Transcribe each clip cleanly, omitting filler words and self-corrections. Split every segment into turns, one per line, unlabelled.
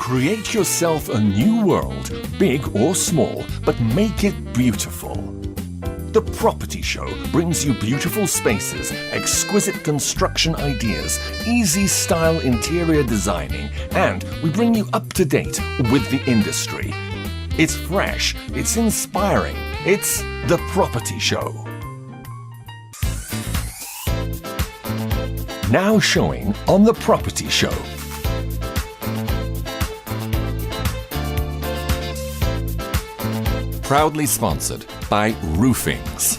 Create yourself a new world, big or small, but make it beautiful. The Property Show brings you beautiful spaces, exquisite construction ideas, easy style interior designing, and we bring you up to date with the industry. It's fresh, it's inspiring, it's The Property Show. Now showing on The Property Show. Proudly sponsored by Roofings.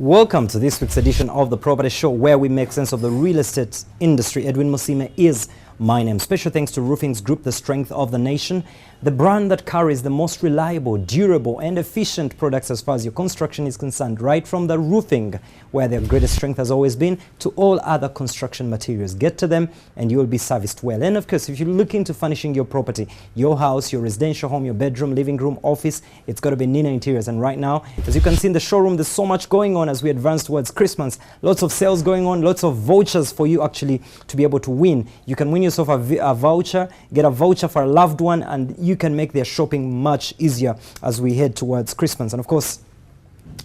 Welcome to this week's edition of The Property Show, where we make sense of the real estate industry. Edwin Musime is my name. Special thanks to Roofings Group, the strength of the nation, the brand that carries the most reliable, durable and efficient products as far as your construction is concerned, right from the roofing, where their greatest strength has always been, to all other construction materials. Get to them and you will be serviced well. And of course, if you're looking to furnishing your property, your house, your residential home, your bedroom, living room, office, it's got to be Nina Interiors. And right now, as you can see in the showroom, there's so much going on as we advance towards Christmas. Lots of sales going on, lots of vouchers for you actually to be able to win. You can win yourself a voucher, get a voucher for a loved one, and you can make their shopping much easier as we head towards Christmas. And of course,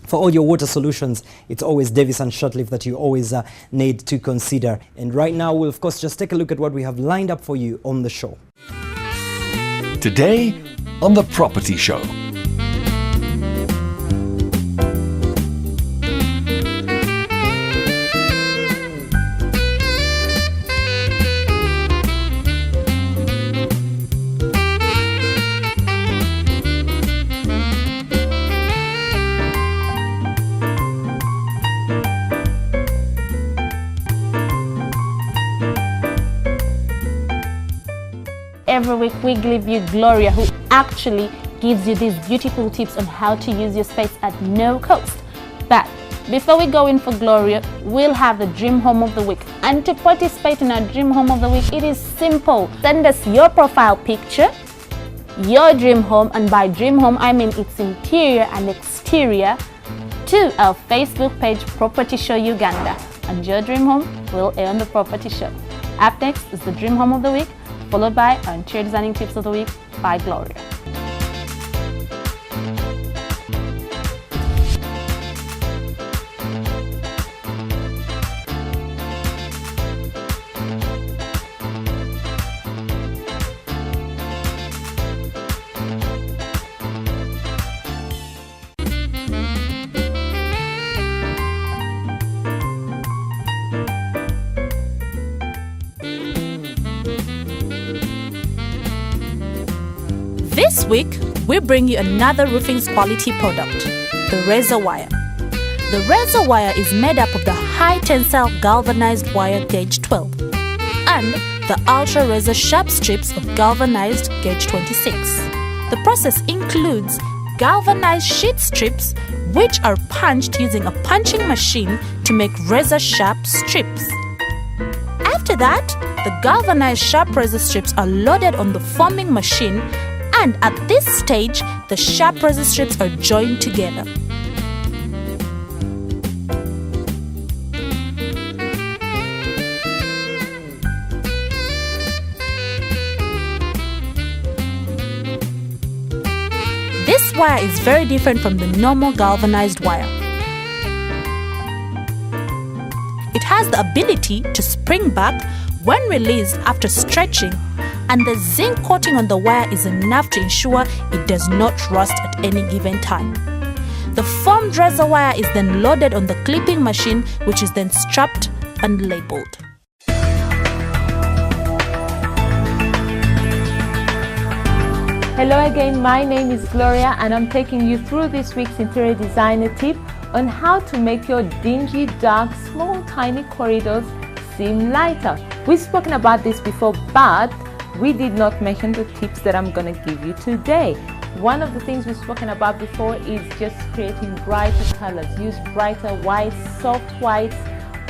for all your water solutions, it's always Davis and Shortleaf that you always need to consider. And right now, we'll of course just take a look at what we have lined up for you on the show.
Today on The Property Show.
Every week we give you Gloria, who actually gives you these beautiful tips on how to use your space at no cost. But before we go in for Gloria, we'll have the Dream Home of the Week. And to participate in our Dream Home of the Week, it is simple. Send us your profile picture, your dream home, and by dream home I mean its interior and exterior, to our Facebook page, Property Show Uganda. And your dream home will air on The Property Show. Up next is the Dream Home of the Week, followed by our interior designing tips of the week by Gloria.
This week, we bring you another roofing's quality product, the Razor Wire. The Razor Wire is made up of the high tensile galvanized wire gauge 12 and the ultra razor sharp strips of galvanized gauge 26. The process includes galvanized sheet strips, which are punched using a punching machine to make razor sharp strips. After that, the galvanized sharp razor strips are loaded on the forming machine, and at this stage, the sharp razor strips are joined together. This wire is very different from the normal galvanized wire. It has the ability to spring back when released after stretching, and the zinc coating on the wire is enough to ensure it does not rust at any given time. The formed razor wire is then loaded on the clipping machine, which is then strapped and labeled.
Hello again, my name is Gloria and I'm taking you through this week's interior designer tip on how to make your dingy, dark, small, tiny corridors seem lighter. We've spoken about this before, but we did not mention the tips that I'm going to give you today. One of the things we've spoken about before is just creating brighter colors. Use brighter whites, soft whites,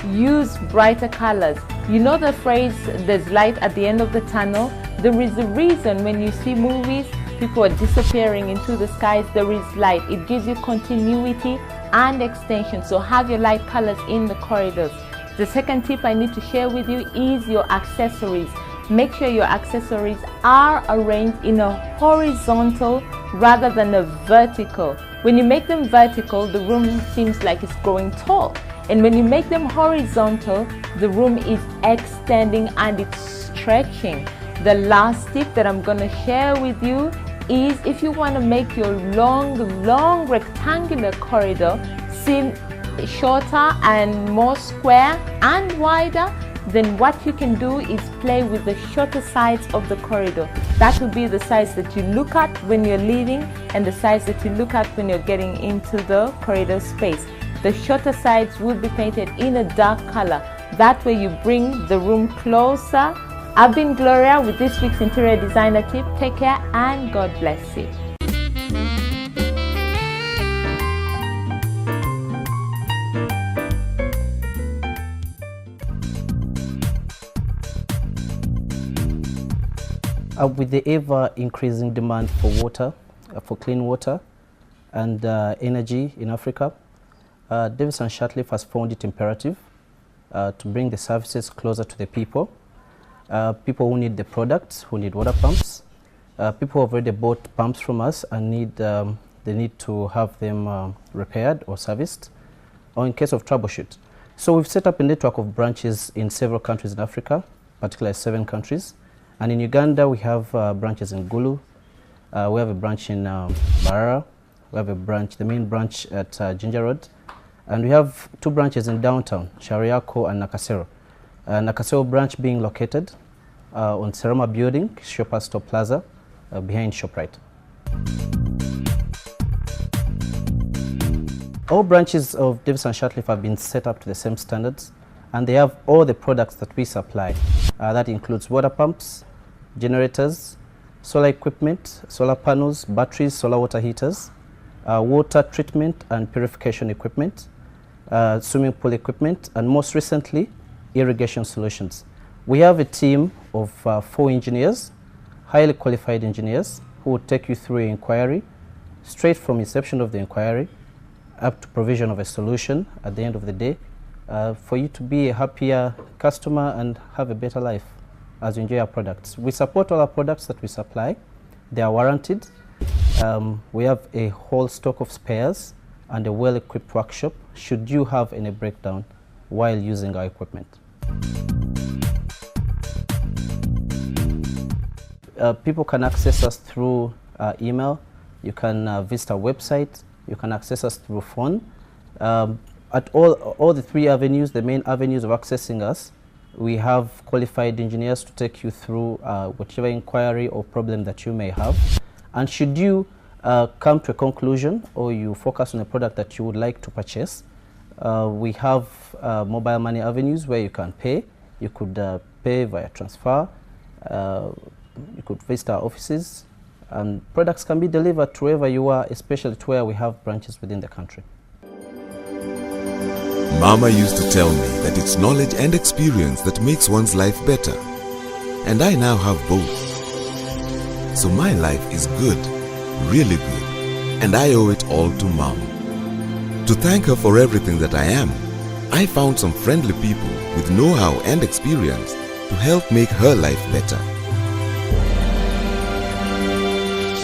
use brighter colors. You know the phrase, there's light at the end of the tunnel? There is a reason when you see movies, people are disappearing into the skies, there is light. It gives you continuity and extension. So have your light colors in the corridors. The second tip I need to share with you is your accessories. make sure your accessories are arranged in a horizontal rather than a vertical. When you make them vertical, the room seems like it's growing tall. And when you make them horizontal, the room is extending and it's stretching. The last tip that I'm going to share with you is if you want to make your long rectangular corridor seem shorter and more square and wider, then what you can do is play with the shorter sides of the corridor. That will be the sides that you look at when you're leaving and the sides that you look at when you're getting into the corridor space. The shorter sides will be painted in a dark color. That way you bring the room closer. I've been Gloria with this week's interior designer tip. Take care and God bless you.
With the ever-increasing demand for water, for clean water and energy in Africa, Davis & Shatliff has found it imperative to bring the services closer to the people. People who need the products, who need water pumps, people who have already bought pumps from us and they need to have them repaired or serviced, or in case of troubleshoot. So we've set up a network of branches in several countries in Africa, particularly 7 countries. And in Uganda, we have branches in Gulu. We have a branch in Barara. We have a branch, the main branch at Ginger Road. And we have 2 branches in downtown, Shariako and Nakasero. Nakasero branch being located on Seroma Building, Shoppers Store Plaza, behind ShopRite. All branches of Davis & Shatliff have been set up to the same standards, and they have all the products that we supply. That includes water pumps, generators, solar equipment, solar panels, batteries, solar water heaters, water treatment and purification equipment, swimming pool equipment, and most recently, irrigation solutions. We have a team of 4 engineers, highly qualified engineers, who will take you through an inquiry, straight from inception of the inquiry up to provision of a solution at the end of the day, for you to be a happier customer and have a better life as you enjoy our products. We support all our products that we supply. They are warranted. We have a whole stock of spares and a well-equipped workshop should you have any breakdown while using our equipment. People can access us through email. You can visit our website. You can access us through phone. At all the 3 avenues, the main avenues of accessing us, we have qualified engineers to take you through whatever inquiry or problem that you may have. And should you come to a conclusion or you focus on a product that you would like to purchase, we have mobile money avenues where you can pay. You could pay via transfer. You could visit our offices, and products can be delivered to wherever you are, especially to where we have branches within the country.
Mama used to tell me that it's knowledge and experience that makes one's life better. And I now have both. So my life is good, really good, and I owe it all to Mom. To thank her for everything that I am, I found some friendly people with know-how and experience to help make her life better.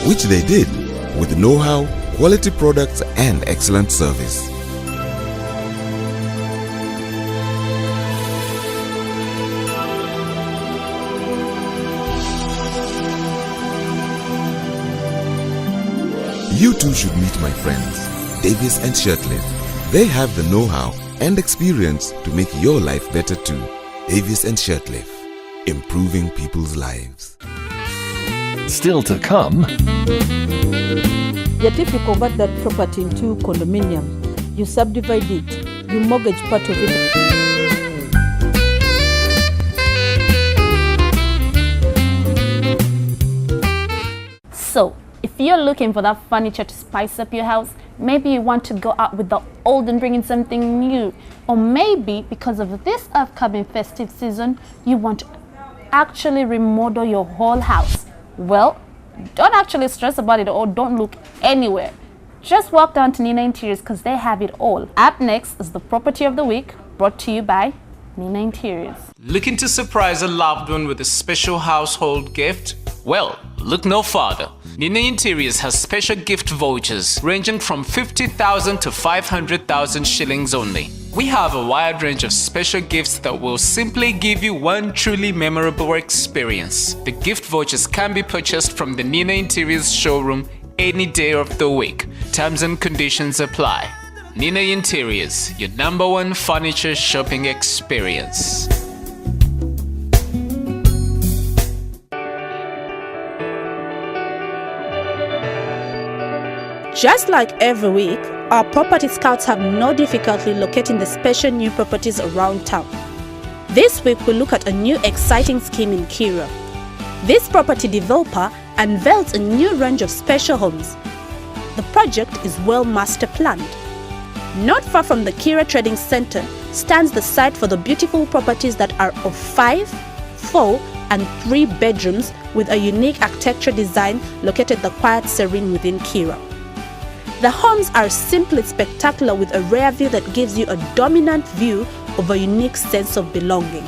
Which they did with know-how, quality products, and excellent service. You too should meet my friends, Davis and Shatliff. They have the know-how and experience to make your life better too. Davis and Shatliff, improving people's lives.
Still to come.
Yet if you convert that property into condominium, you subdivide it, you mortgage part of it.
So, if you're looking for that furniture to spice up your house, maybe you want to go out with the old and bring in something new. Or maybe because of this upcoming festive season, you want to actually remodel your whole house. Well, don't actually stress about it or don't look anywhere. Just walk down to Nina Interiors because they have it all. Up next is the property of the week, brought to you by Nina Interiors.
Looking to surprise a loved one with a special household gift? Well, look no farther. Nina Interiors has special gift vouchers ranging from 50,000 to 500,000 shillings only. We have a wide range of special gifts that will simply give you one truly memorable experience. The gift vouchers can be purchased from the Nina Interiors showroom any day of the week. Terms and conditions apply. Nina Interiors, your #1 furniture shopping experience.
Just like every week, our property scouts have no difficulty locating the special new properties around town. This week we look at a new exciting scheme in Kira. This property developer unveils a new range of special homes. The project is well master planned. Not far from the Kira Trading Center stands the site for the beautiful properties that are of 5, 4 and 3 bedrooms with a unique architecture design located the quiet serene within Kira. The homes are simply spectacular with a rear view that gives you a dominant view of a unique sense of belonging.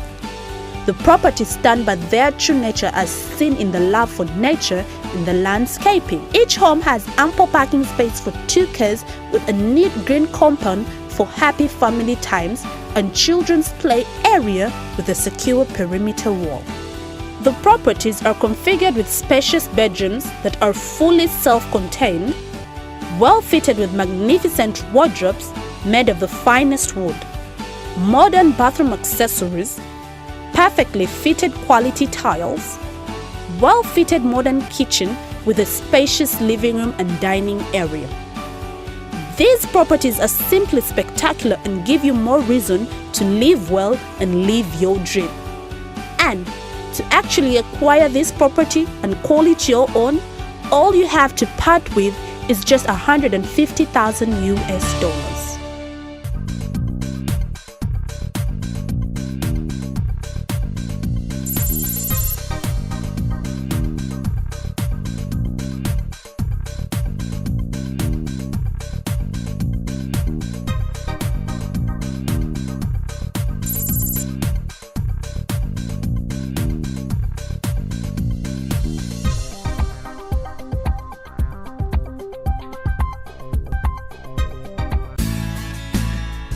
The properties stand by their true nature as seen in the love for nature in the landscaping. Each home has ample parking space for 2 cars with a neat green compound for happy family times and children's play area with a secure perimeter wall. The properties are configured with spacious bedrooms that are fully self-contained, well fitted with magnificent wardrobes made of the finest wood, modern bathroom accessories, perfectly fitted quality tiles, well fitted modern kitchen with a spacious living room and dining area. These properties are simply spectacular and give you more reason to live well and live your dream. And to actually acquire this property and call it your own, all you have to part with is just $150,000 US.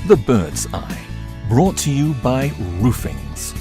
The Bird's Eye, brought to you by Roofings.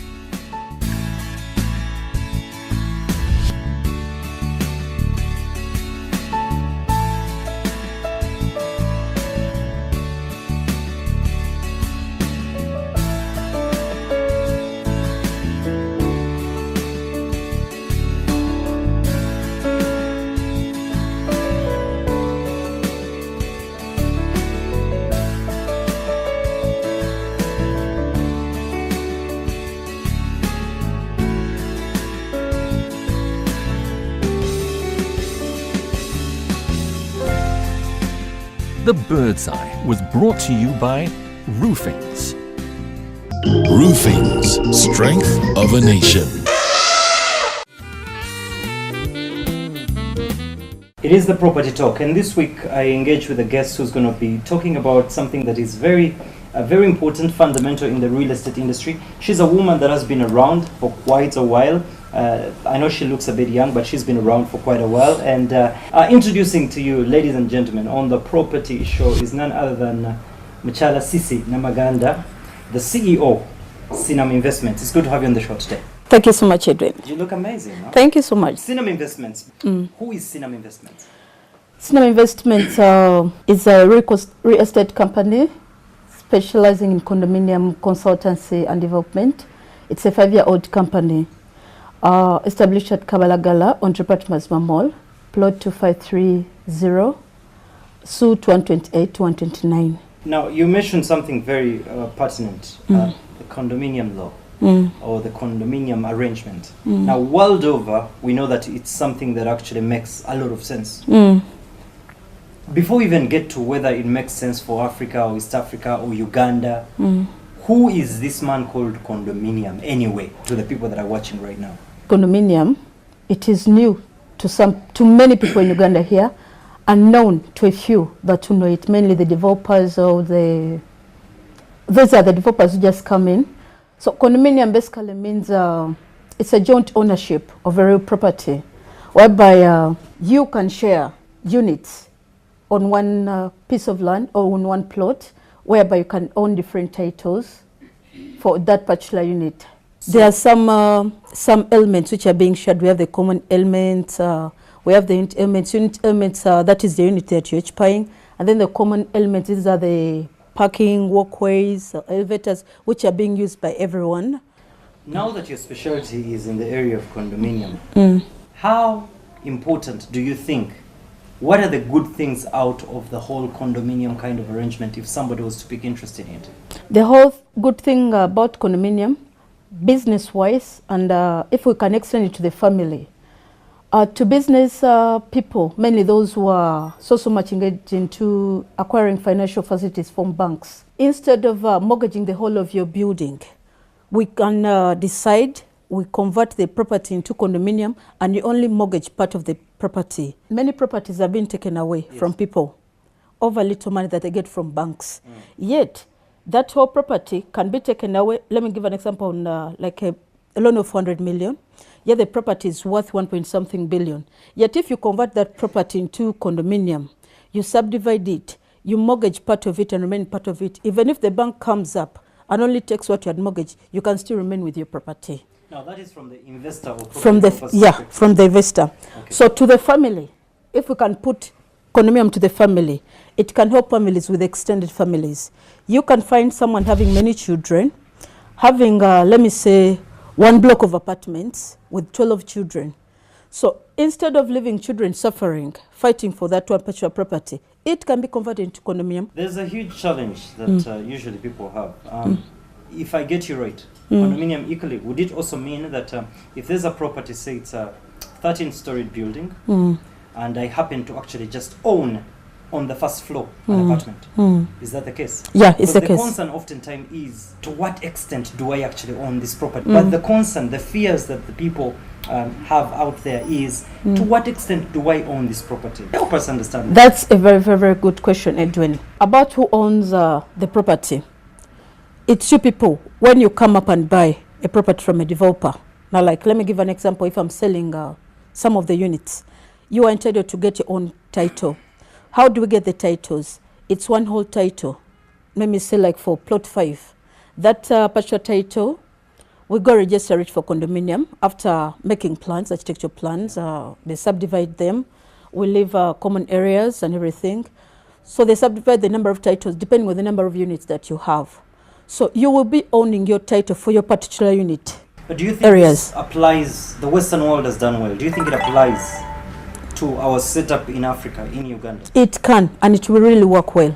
The Bird's Eye was brought to you by Roofings.
Roofings, strength of a nation.
It is the Property Talk, and this week I engage with a guest who's going to be talking about something that is very important, fundamental in the real estate industry. She's a woman that has been around for quite a while. I know she looks a bit young, but she's been around for quite a while. And introducing to you, ladies and gentlemen, on the Property Show is none other than Mchala Sisi Namaganda, the CEO, Sinam Investments. It's good to have you on the show today.
Thank you so much, Edwin.
You look amazing. No?
Thank you so much.
Sinam Investments. Who is Sinam Investments?
Sinam Investments is a real estate company specializing in condominium consultancy and development. It's a 5-year-old company established at Kabalagala on Mazma Mall, plot 2530, suite 128 to 129.
Now, you mentioned something very pertinent, the condominium law. Or the condominium arrangement. Now, world over, we know that it's something that actually makes a lot of sense. Before we even get to whether it makes sense for Africa or East Africa or Uganda, who is this man called Condominium anyway, to the people that are watching right now?
Condominium, it is new to many people in Uganda here, unknown to a few that who know it, mainly the developers or those are the developers who just come in. So condominium basically means it's a joint ownership of a real property, whereby you can share units on one piece of land or on one plot, whereby you can own different titles for that particular unit. There are some elements which are being shared. We have the common elements, we have the unit elements. Unit elements, that is the unit that you're occupying. And then the common elements, these are the parking, walkways, elevators, which are being used by everyone.
Now that your specialty is in the area of condominium, how important do you think, what are the good things out of the whole condominium kind of arrangement if somebody was to pick interest in it?
The whole good thing about condominium, business-wise, and if we can extend it to the family, to business people, mainly those who are so much engaged into acquiring financial facilities from banks. Instead of mortgaging the whole of your building, we can decide, we convert the property into condominium and you only mortgage part of the property. Many properties have been taken away from people over little money that they get from banks. Yet, that whole property can be taken away. Let me give an example on like a loan of 400 million. Yet the property is worth 1.something billion. Yet if you convert that property into condominium, you subdivide it, you mortgage part of it and remain part of it. Even if the bank comes up and only takes what you had mortgaged, you can still remain with your property.
Now that is from the investor or
from the from the investor. Okay. So to the family, if we can put condominium to the family, it can help families with extended families. You can find someone having many children, having let me say one block of apartments with 12 children. So instead of leaving children suffering, fighting for that one particular property, it can be converted into condominium.
There's a huge challenge that usually people have. If I get you right, condominium equally, would it also mean that if there's a property, say it's a 13-storied building, and I happen to actually just own on the first floor an apartment, is that the case?
Yeah, it's the case.
The concern oftentimes is, to what extent do I actually own this property? But the concern, the fears that the people have out there is, to what extent do I own this property? Help us understand.
That's a very, very, very good question, Edwin. About who owns the property. It's you people, when you come up and buy a property from a developer. Now, like, let me give an example. If I'm selling some of the units, you are entitled to get your own title. How do we get the titles? It's one whole title. Let me say, like, for plot 5. That particular title, we go register it for condominium. After making plans, architectural plans, they subdivide them. We leave common areas and everything. So they subdivide the number of titles depending on the number of units that you have. So you will be owning your title for your particular unit.
But do you think this applies, the Western world has done well, do you think it applies to our setup in Africa, in Uganda?
It can, and it will really work well.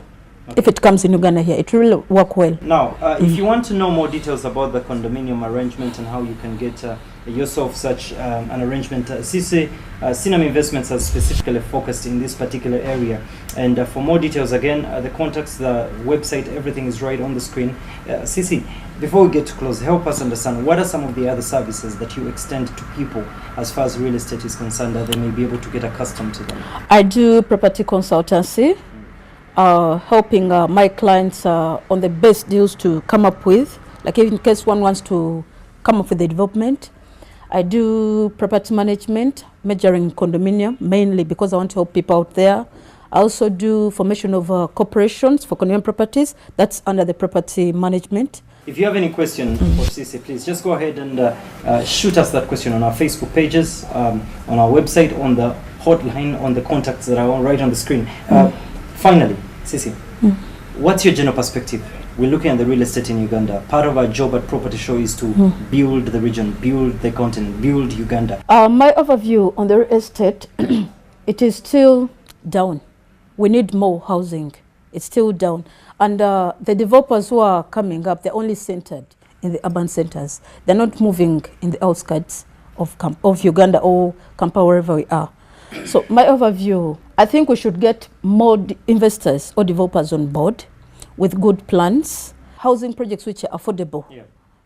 Okay. If it comes in Uganda here, it will really work well.
Now, if you want to know more details about the condominium arrangement and how you can get yourself such an arrangement, Sinam Investments has specifically focused in this particular area. And for more details, again, the contacts, the website, everything is right on the screen. Sisi, before we get to close, help us understand what are some of the other services that you extend to people as far as real estate is concerned, that they may be able to get accustomed to them?
I do property consultancy, helping my clients on the best deals to come up with, like in case one wants to come up with the development. I do property management, majoring in condominium, mainly because I want to help people out there. I also do formation of corporations for condominium properties. That's under the property management.
If you have any question for Sisi, please just go ahead and shoot us that question on our Facebook pages, on our website, on the hotline, on the contacts that are right on the screen. Finally, Sisi, what's your general perspective? We're looking at the real estate in Uganda. Part of our job at Property Show is to build the region, build the continent, build Uganda.
My overview on the real estate, it is still down. We need more housing. It's still down. And the developers who are coming up, they're only centered in the urban centers. They're not moving in the outskirts of Uganda or Kampala, wherever we are. So my overview, I think we should get more investors or developers on board with good plans, housing projects which are affordable,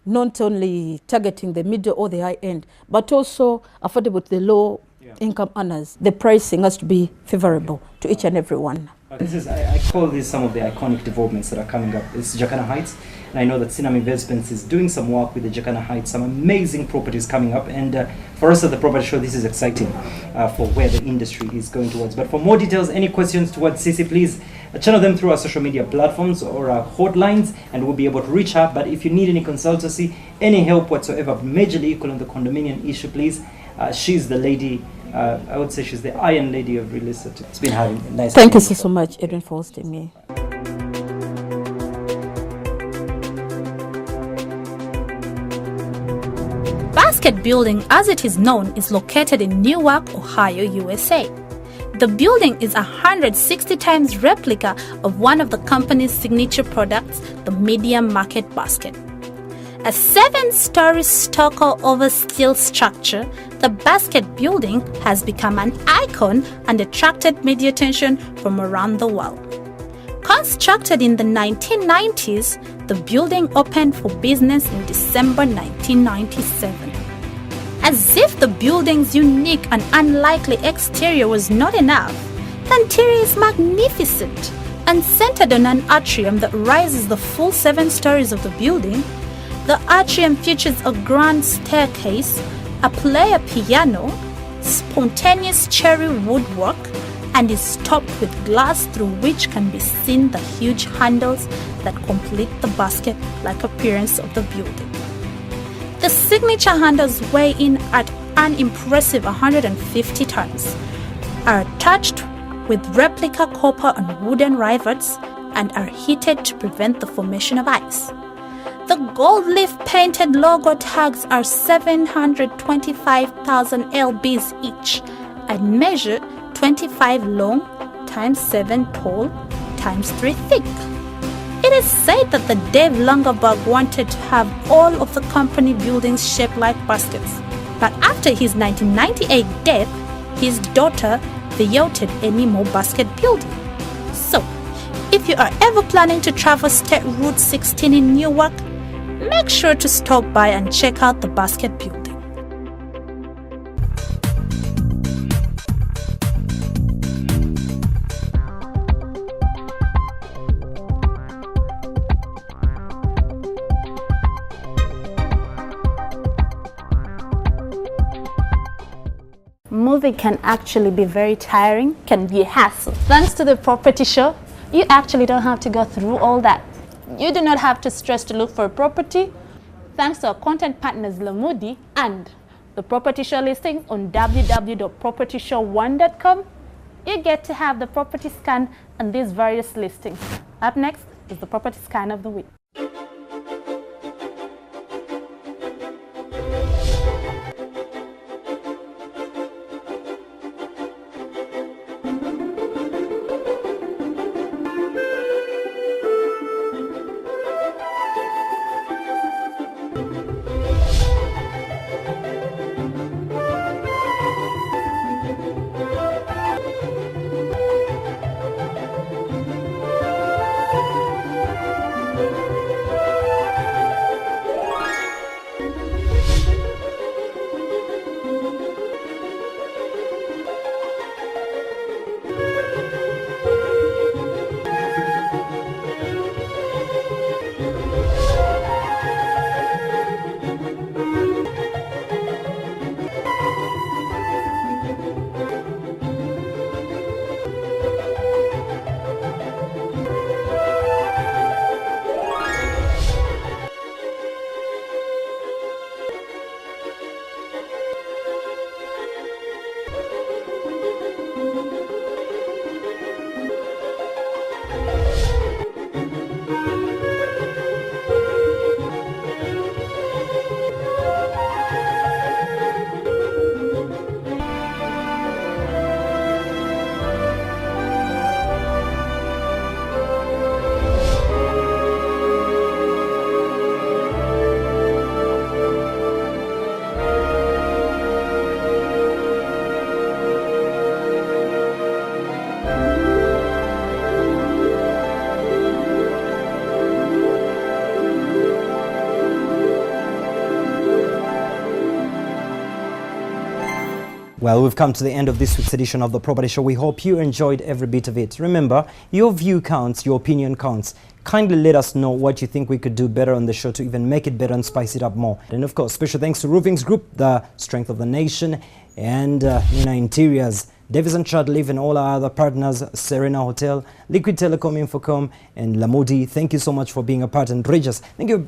not only targeting the middle or the high end, but also affordable to the low income earners. The pricing has to be favorable to each and every one.
This is, I call these some of the iconic developments that are coming up. It's Jacana Heights, and I know that Sinam Investments is doing some work with the Jacana Heights, some amazing properties coming up, and for us at the Property Show, this is exciting for where the industry is going towards. But for more details, any questions towards Sisi, please channel them through our social media platforms or our hotlines, and we'll be able to reach out. But if you need any consultancy, any help whatsoever, majorly equal on the condominium issue, please, she's the lady. I would say she's the Iron Lady of real estate. It's been having a nice.
Thank you so much, Edwin, for hosting me.
Basket Building, as it is known, is located in Newark, Ohio, USA. The building is a 160 times replica of one of the company's signature products, the medium market basket. A 7-story stucco over steel structure, the Basket Building has become an icon and attracted media attention from around the world. Constructed in the 1990s, the building opened for business in December 1997. As if the building's unique and unlikely exterior was not enough, the interior is magnificent and centered on an atrium that rises the full 7 stories of the building. The atrium features a grand staircase, a player piano, spontaneous cherry woodwork, and is topped with glass through which can be seen the huge handles that complete the basket-like appearance of the building. The signature handles weigh in at an impressive 150 tons, are attached with replica copper and wooden rivets, and are heated to prevent the formation of ice. The gold leaf painted logo tags are 725,000 lbs each and measure 25 long times 7 tall times 3 thick. It is said that the Dave Langerberg wanted to have all of the company buildings shaped like baskets, but after his 1998 death, his daughter vetoed any more basket building. So, if you are ever planning to travel State Route 16 in Newark, make sure to stop by and check out the Basket Building.
Moving can actually be very tiring, can be a hassle. Thanks to the Property Show, you actually don't have to go through all that. You do not have to stress to look for a property. Thanks to our content partners Lamudi and the Property Show listings on www.propertyshow1.com, you get to have the property scan and these various listings. Up next is the property scan of the week.
Well, we've come to the end of this week's edition of The Property Show. We hope you enjoyed every bit of it. Remember, your view counts, your opinion counts. Kindly let us know what you think we could do better on the show to even make it better and spice it up more. And of course, special thanks to Roofings Group, the strength of the nation, and Nina Interiors, Davis & Chadleaf, and all our other partners, Serena Hotel, Liquid Telecom, Infocom, and Lamudi. Thank you so much for being a part, and Regis, thank you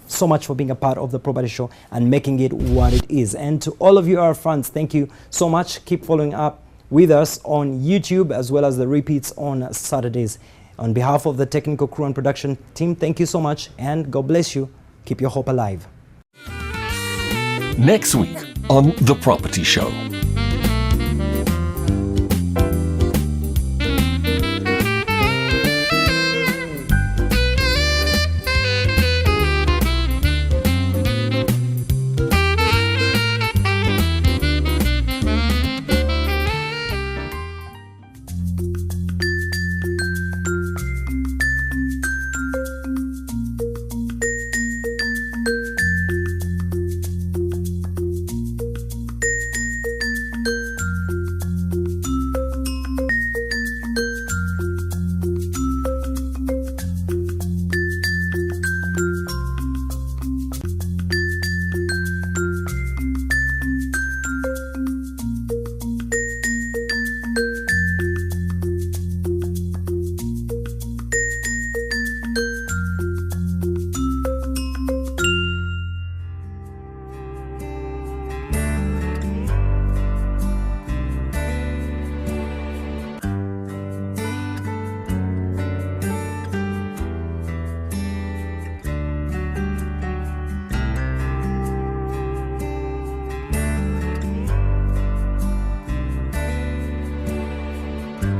so much for being a part of The Property Show and making it what it is. And to all of you, our fans, thank you so much. Keep following up with us on YouTube as well as the repeats on Saturdays. On behalf of the technical crew and production team, thank you so much, and God bless you. Keep your hope alive.
Next week on The Property Show.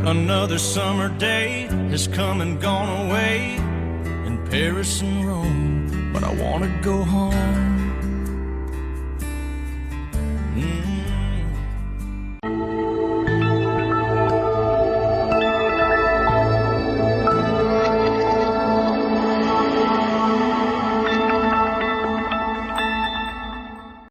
Another summer day has come and gone away in Paris and Rome, but I want to go home.